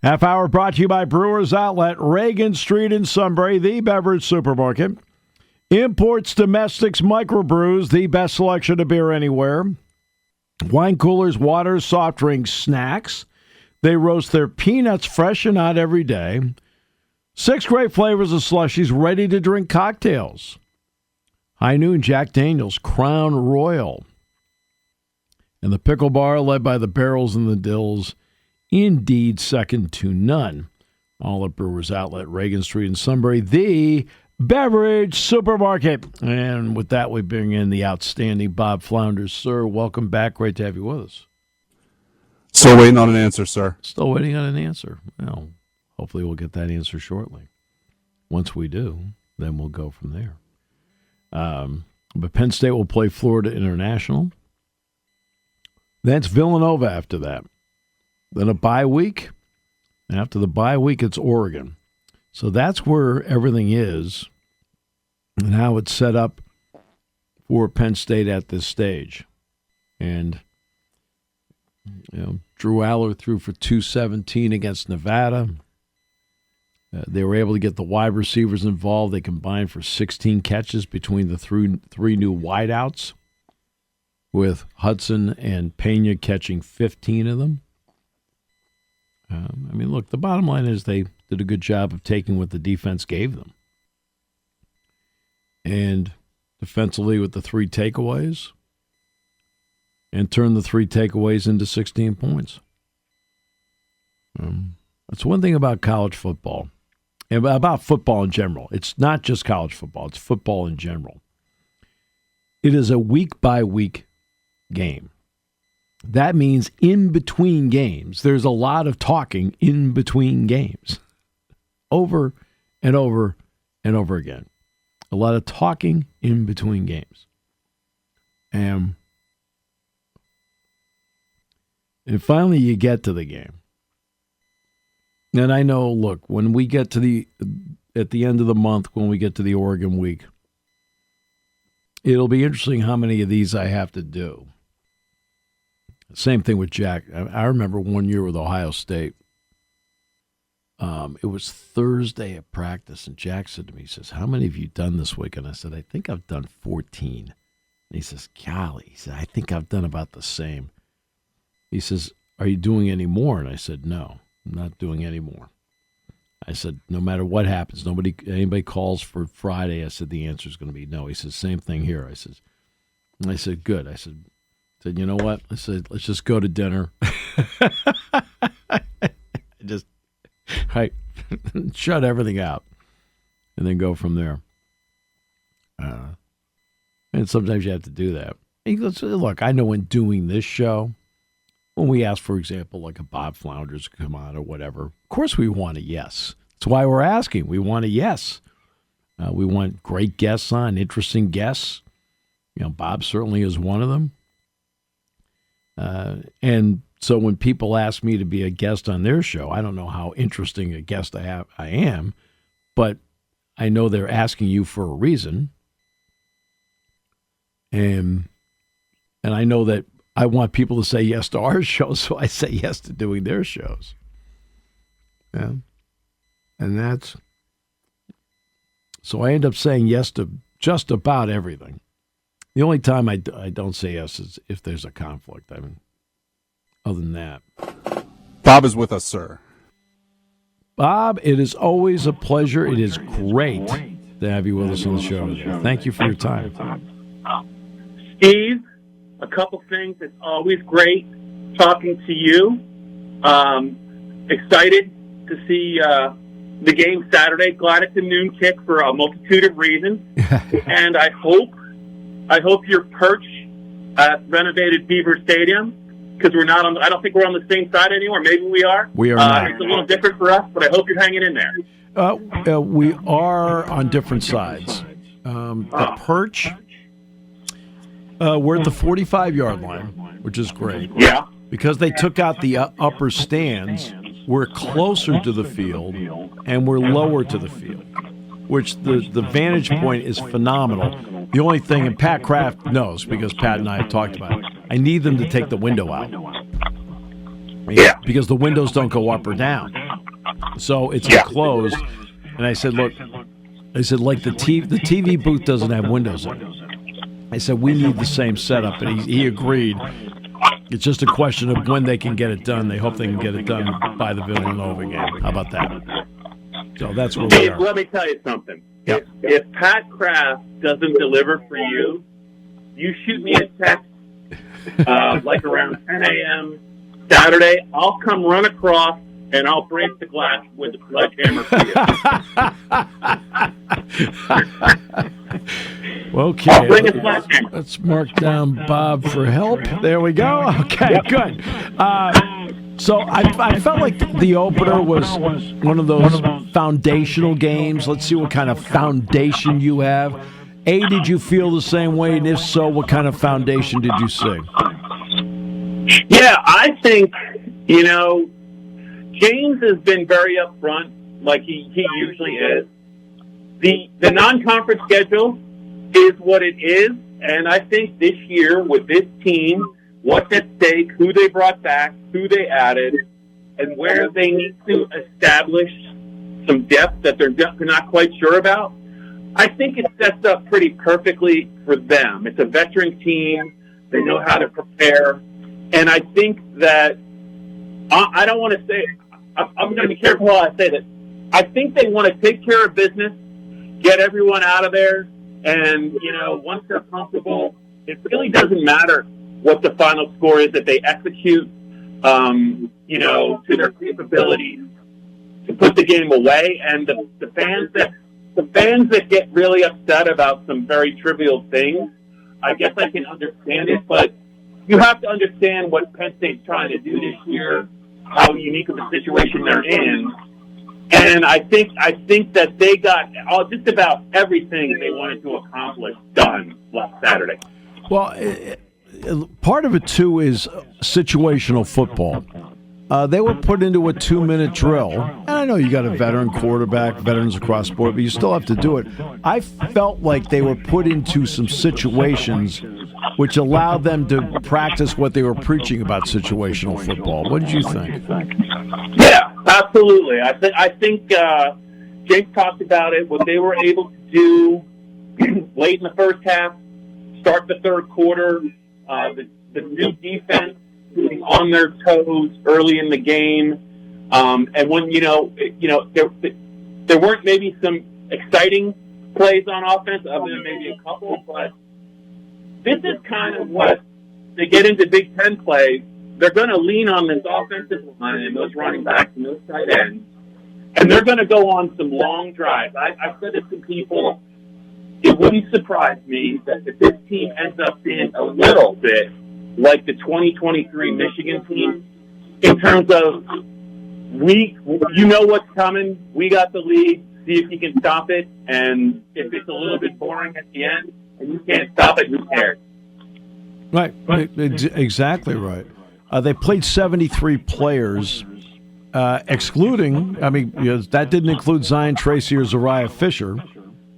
Half hour brought to you by Brewers Outlet, Reagan Street in Sunbury, the beverage supermarket. Imports, domestics, microbrews, the best selection of beer anywhere. Wine coolers, waters, soft drinks, snacks. They roast their peanuts fresh and hot every day. 6 great flavors of slushies, ready-to-drink cocktails. High Noon, Jack Daniels, Crown Royal. And the pickle bar led by the Barrels and the Dills. Indeed, second to none. All at Brewers Outlet, Reagan Street in Sunbury, the beverage supermarket. And with that, we bring in the outstanding Bob Flounders. Sir, welcome back. Great to have you with us. Still waiting on an answer, sir. Still waiting on an answer. Well, hopefully we'll get that answer shortly. Once we do, then we'll go from there. But Penn State will play Florida International. Then it's Villanova after that. Then a bye week. And after the bye week, it's Oregon. So that's where everything is and how it's set up for Penn State at this stage. And, Drew Aller threw for 217 against Nevada. They were able to get the wide receivers involved. They combined for 16 catches between the three new wideouts, with Hudson and Pena catching 15 of them. Look, the bottom line is they did a good job of taking what the defense gave them. And defensively with the 3 takeaways, and turned the 3 takeaways into 16 points. That's one thing about college football, and about football in general. It's not just college football, it's football in general. It is a week-by-week game. That means in between games, there's a lot of talking in between games. Over and over and over again. A lot of talking in between games. And finally you get to the game. And I know, look, when we get to at the end of the month, when we get to the Oregon week, it'll be interesting how many of these I have to do. Same thing with Jack. I remember one year with Ohio State. It was Thursday at practice, and Jack said to me, he says, "How many have you done this week?" And I said, "I think I've done 14. And he says, "Golly," he said, "I think I've done about the same." He says, "Are you doing any more?" And I said, "No, I'm not doing any more." I said, "No matter what happens, anybody calls for Friday," I said, "the answer is going to be no." He says, "Same thing here." I said, "Good." I said, "You know what?" I said, "Let's just go to dinner." Shut everything out and then go from there. And sometimes you have to do that. He goes, "Look, I know in doing this show, when we ask, for example, like a Bob Flounders to come on or whatever, of course we want a yes. That's why we're asking. We want a yes. We want great guests on, interesting guests. Bob certainly is one of them. And so when people ask me to be a guest on their show, I don't know how interesting a guest I am, but I know they're asking you for a reason. And I know that I want people to say yes to our show, so I say yes to doing their shows. Yeah. And so I end up saying yes to just about everything. The only time I don't say yes is if there's a conflict. Other than that. Bob is with us, sir. Bob, it is always a pleasure. It is great to have you with us on the show today. Thank you for your time. Steve, a couple things. It's always great talking to you. Excited to see the game Saturday. Glad it's a noon kick for a multitude of reasons. And I hope your perch at renovated Beaver Stadium, because I don't think we're on the same side anymore. Maybe we are. We are not. It's a little different for us, but I hope you're hanging in there. We are on different sides. The perch, we're at the 45-yard line, which is great. Yeah. Because they took out the upper stands, we're closer to the field, and we're lower to the field, which the vantage point is phenomenal. The only thing, and Pat Kraft knows, because Pat and I have talked about it, I need them to take the window out. Yeah. Because the windows don't go up or down. So it's enclosed. And I said, look, like the TV booth doesn't have windows in it. I said, we need the same setup. And he agreed. It's just a question of when they can get it done. They hope they can get it done by the Villanova game. How about that? So that's where we are. Let me tell you something. Yep. If Pat Kraft doesn't deliver for you, you shoot me a text like around 10 a.m. Saturday. I'll come run across and I'll break the glass with a sledgehammer for you. Okay. I'll bring a sledgehammer. Let's mark down Bob for help. There we go. Okay, good. So I felt like the opener was one of those foundational games. Let's see what kind of foundation you have. Did you feel the same way? And if so, what kind of foundation did you see? Yeah, I think, James has been very upfront, like he usually is. The non-conference schedule is what it is, and I think this year with this team, what's at stake, who they brought back, who they added, and where they need to establish some depth that they're not quite sure about, I think it sets up pretty perfectly for them. It's a veteran team. They know how to prepare. And I think that I don't want to say I'm going to be careful how I say that. I think they want to take care of business, get everyone out of there, and, once they're comfortable, it really doesn't matter what the final score is, that they execute, to their capabilities to put the game away. And the fans that get really upset about some very trivial things, I guess I can understand it, but you have to understand what Penn State's trying to do this year, how unique of a situation they're in. And I think that they got just about everything they wanted to accomplish done last Saturday. Well, part of it, too, is situational football. They were put into a 2-minute drill. And I know you got a veteran quarterback, veterans across the board, but you still have to do it. I felt like they were put into some situations which allowed them to practice what they were preaching about situational football. What did you think? Yeah, absolutely. I think Jake talked about it, what they were able to do late in the first half, start the third quarter, the new defense being on their toes early in the game, and when there weren't maybe some exciting plays on offense, other than maybe a couple, but this is kind of what they get into Big Ten play. They're going to lean on this offensive line and those running backs and those tight ends, and they're going to go on some long drives. I said it to people. It wouldn't surprise me that if this team ends up being a little bit like the 2023 Michigan team, in terms of you know what's coming, we got the lead, see if you can stop it, and if it's a little bit boring at the end and you can't stop it, who cares? Right. Exactly right. They played 73 players, excluding, that didn't include Zion Tracy or Zariah Fisher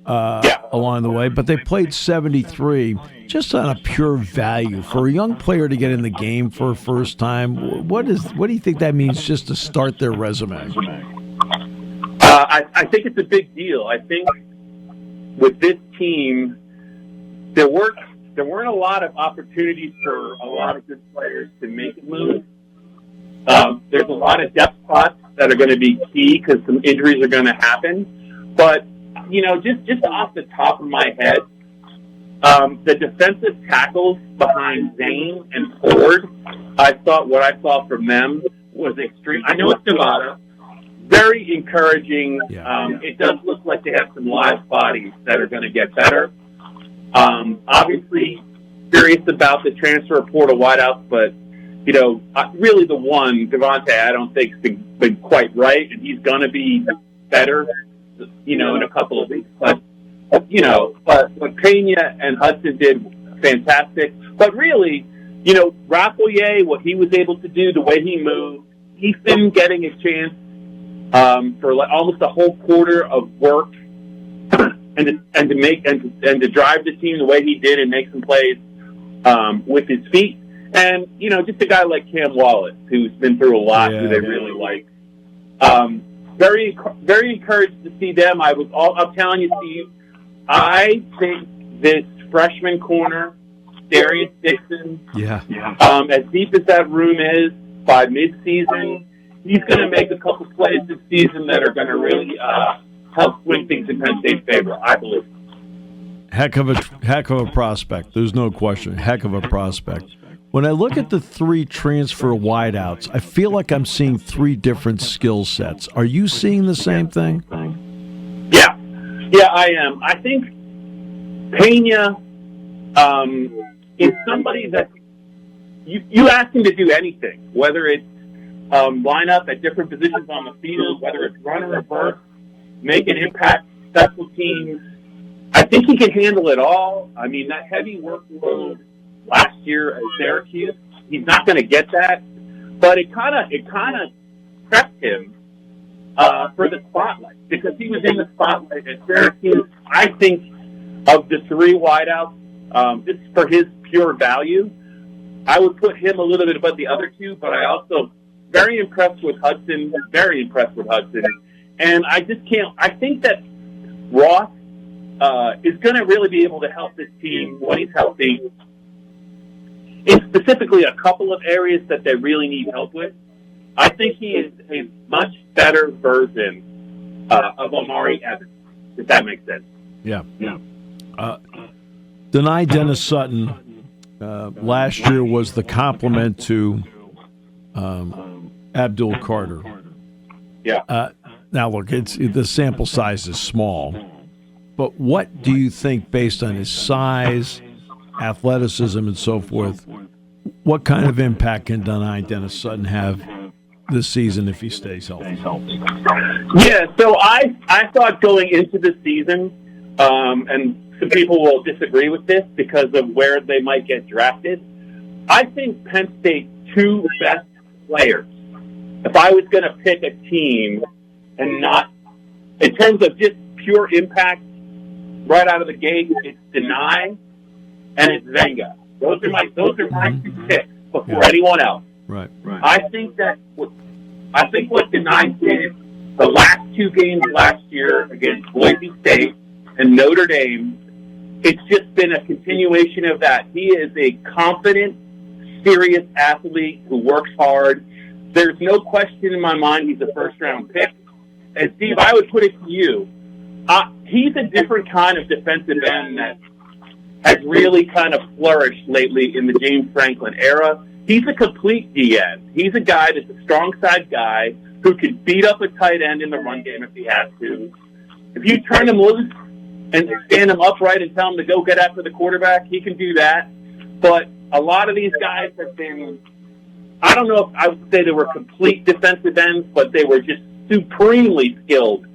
along the way, but they played 73 just on a pure value. For a young player to get in the game for a first time, what do you think that means just to start their resume? I think it's a big deal. I think with this team, there weren't a lot of opportunities for a lot of good players to make a move. There's a lot of depth spots that are going to be key because some injuries are going to happen. But, just off the top of my head, the defensive tackles behind Zane and Ford, I thought what I saw from them was extreme. I know it's Nevada. Very encouraging. Yeah. It does look like they have some live bodies that are going to get better. Obviously, curious about the transfer portal wideouts, but, really the one, Devontae, I don't think has been quite right, and he's going to be better, in a couple of weeks. But Pena and Hudson did fantastic. But really, Rapolier, what he was able to do, the way he moved, Ethan getting a chance for almost a whole quarter of work, and to drive the team the way he did and make some plays with his feet, and just a guy like Cam Wallace, who's been through a lot, who they really like. very, very encouraged to see them. I'm telling you, Steve, I think this freshman corner, Darius Dixon, as deep as that room is, by midseason, he's going to make a couple plays this season that are going to really help swing things in Penn State's favor, I believe. Heck of a prospect. There's no question. Heck of a prospect. When I look at the three transfer wideouts, I feel like I'm seeing three different skill sets. Are you seeing the same thing? Yeah, I am. I think Pena is somebody that you ask him to do anything, whether it's line up at different positions on the field, whether it's run or reverse, make an impact, special teams. I think he can handle it all. I mean, that heavy workload last year at Syracuse, he's not going to get that. But it kind of prepped him for the spotlight, because he was in the spotlight at Syracuse. I think of the three wideouts, just for his pure value, I would put him a little bit above the other two. But I also very impressed with Hudson. And I just can't. I think that Ross is going to really be able to help this team when he's healthy, in specifically a couple of areas that they really need help with. I think he is a much better version of Omari Evans, if that makes sense. Yeah. Deni Dennis Sutton last year was the complement to Abdul Carter. Yeah. Now, look, the sample size is small. But what do you think, based on his size, athleticism, and so forth, what kind of impact can Deni Dennis Sutton have this season if he stays healthy? Yeah, so I thought going into the season, and some people will disagree with this because of where they might get drafted, I think Penn State's two best players, if I was going to pick a team and not, in terms of just pure impact, right out of the gate, it's Deni and it's Zenga. Those are my two picks before anyone else. Right. I think what Deni did the last two games last year against Boise State and Notre Dame, it's just been a continuation of that. He is a confident, serious athlete who works hard. There's no question in my mind he's a first-round pick. And, Steve, I would put it to you. He's a different kind of defensive end that has really kind of flourished lately in the James Franklin era. He's a complete DN. He's a guy that's a strong side guy who can beat up a tight end in the run game if he has to. If you turn him loose and stand him upright and tell him to go get after the quarterback, he can do that. But a lot of these guys have been, I don't know if I would say they were complete defensive ends, but they were just supremely skilled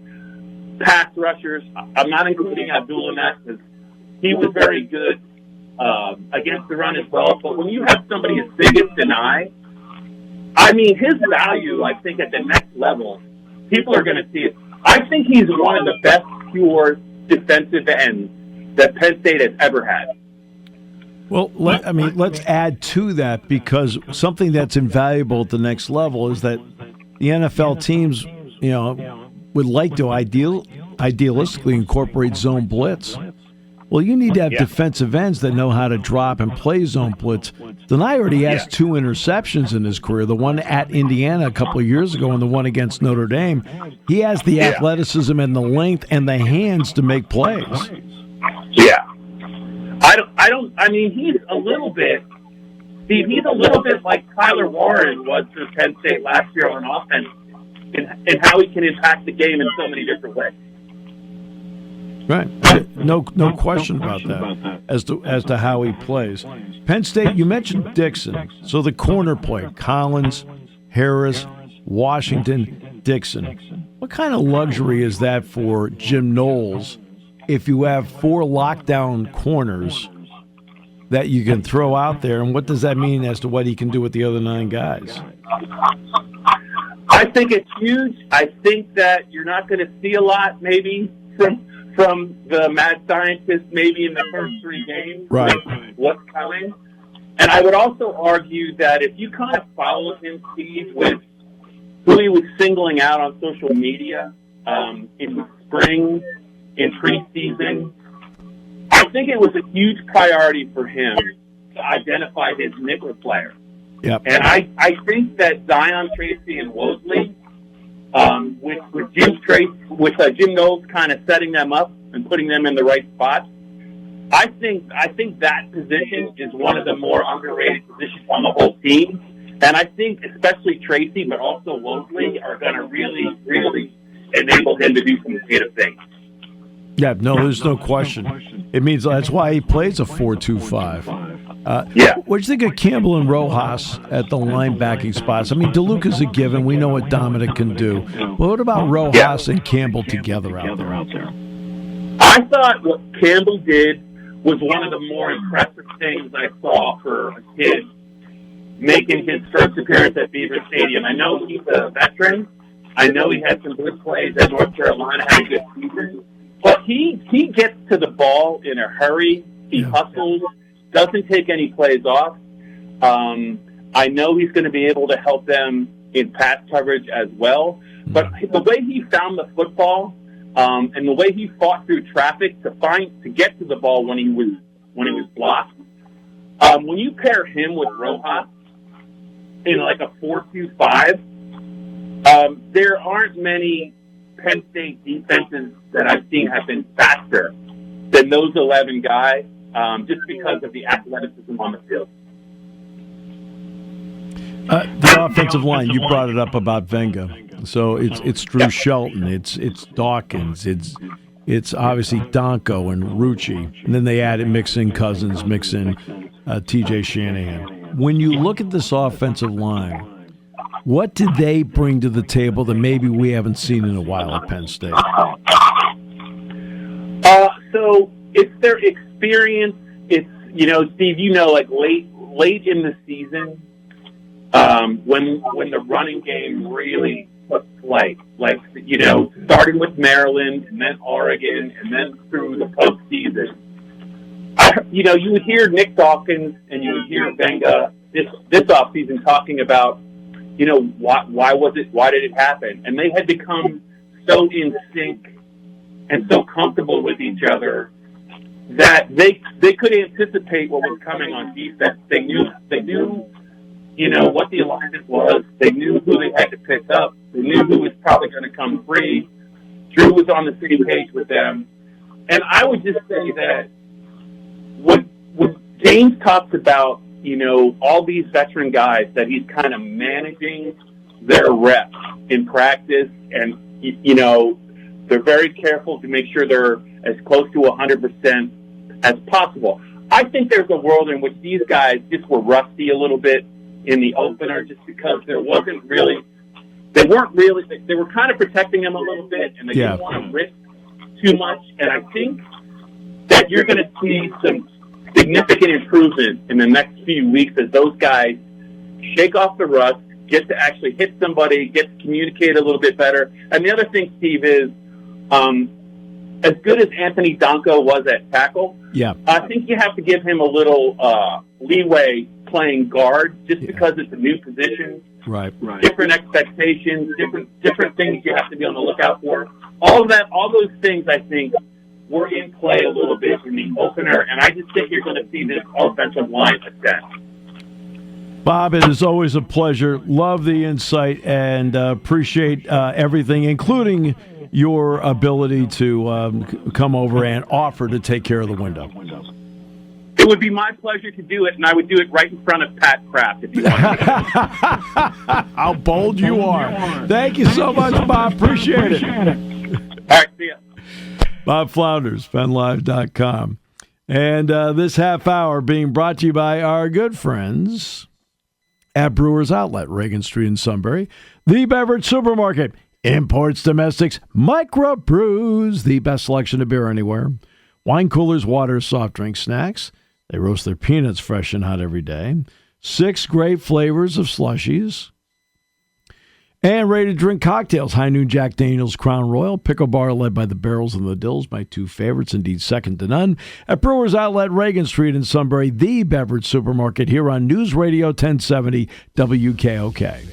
pass rushers. I'm not including Abdul in that because he was very good against the run as well. But when you have somebody as big as Deni, I mean, his value, I think, at the next level, people are going to see it. I think he's one of the best pure defensive ends that Penn State has ever had. Well, let's add to that, because something that's invaluable at the next level is that the NFL teams, would like to idealistically incorporate zone blitz. Well, you need to have defensive ends that know how to drop and play zone blitz. Deni already has two interceptions in his career, the one at Indiana a couple of years ago and the one against Notre Dame. He has the athleticism and the length and the hands to make plays. Yeah. I mean, he's a little bit, Steve, he's a little bit like Tyler Warren was for Penn State last year on offense and how he can impact the game in so many different ways. Right. No question about that as to how he plays. Penn State, you mentioned Dixon. So the corner play, Collins, Harris, Washington, Dixon. What kind of luxury is that for Jim Knowles if you have four lockdown corners that you can throw out there? And what does that mean as to what he can do with the other 9 guys? I think it's huge. I think that you're not going to see a lot maybe from the mad scientist maybe in the first 3 games. Right. What's coming. And I would also argue that if you kind of follow him, Steve, with who he was singling out on social media in the spring, in preseason. I think it was a huge priority for him to identify his nickel player. Yep. And I think that Zion, Tracy, and Wosley, with Jim Knowles kind of setting them up and putting them in the right spots, I think that position is one of the more underrated positions on the whole team. And I think especially Tracy, but also Wosley, are going to really, really enable him to do some creative things. Yeah, no, there's no question. It means that's why he plays a 4-2-5. Yeah. What do you think of Campbell and Rojas at the linebacking spots? I mean, DeLuca's a given. We know what Dominic can do. But what about Rojas and Campbell together out there? I thought what Campbell did was one of the more impressive things I saw for a kid making his first appearance at Beaver Stadium. I know he's a veteran. I know he had some good plays at North Carolina, had a good season. But he gets to the ball in a hurry. He hustles, doesn't take any plays off. I know he's going to be able to help them in pass coverage as well. But the way he found the football and the way he fought through traffic to get to the ball when he was blocked, when you pair him with Rojas in like a 4-2-5, there aren't many Penn State defenses that I've seen have been faster than those 11 guys, just because of the athleticism on the field. The offensive line, you brought it up about Venga. So it's Drew Shelton, it's Dawkins, it's obviously Donko and Rucci, and then they mix in Cousins, mix in T.J. Shanahan. When you look at this offensive line, what did they bring to the table that maybe we haven't seen in a while at Penn State? So it's their experience. It's, Steve, like late in the season, when the running game really took flight, starting with Maryland and then Oregon and then through the postseason. You would hear Nick Dawkins and you would hear Venga this offseason talking about, why did it happen? And they had become so in sync and so comfortable with each other that they could anticipate what was coming on defense. They knew what the alignment was. They knew who they had to pick up. They knew who was probably going to come free. Drew was on the same page with them. And I would just say that when James talks about, all these veteran guys, that he's kind of managing their reps in practice, and, they're very careful to make sure they're as close to 100% as possible. I think there's a world in which these guys just were rusty a little bit in the opener, just because they were kind of protecting him a little bit, and they didn't want to risk too much. And I think that you're going to see some significant improvement in the next few weeks as those guys shake off the rust, get to actually hit somebody, get to communicate a little bit better. And the other thing, Steve, is as good as Anthony Donko was at tackle, I think you have to give him a little leeway playing guard, just because it's a new position, right? Different expectations, different things you have to be on the lookout for. All those things, I think, were in play a little bit in the opener, and I just think you're going to see this offensive line ascend. Bob, it is always a pleasure. Love the insight and appreciate everything, including your ability to come over and offer to take care of the window. It would be my pleasure to do it, and I would do it right in front of Pat Kraft if you wanted to. How bold you are. Thank you so much, Bob. Appreciate it. All right, see ya. Bob Flounders, PennLive.com. And this half hour being brought to you by our good friends at Brewers Outlet, Reagan Street in Sunbury, the beverage supermarket, imports, domestics, microbrews, the best selection of beer anywhere, wine coolers, water, soft drinks, snacks. They roast their peanuts fresh and hot every day. 6 great flavors of slushies. And ready to drink cocktails. High Noon Jack Daniels Crown Royal. Pickle Bar led by the Barrels and the Dills. My 2 favorites, indeed second to none. At Brewers Outlet, Reagan Street in Sunbury, the beverage supermarket here on News Radio 1070 WKOK.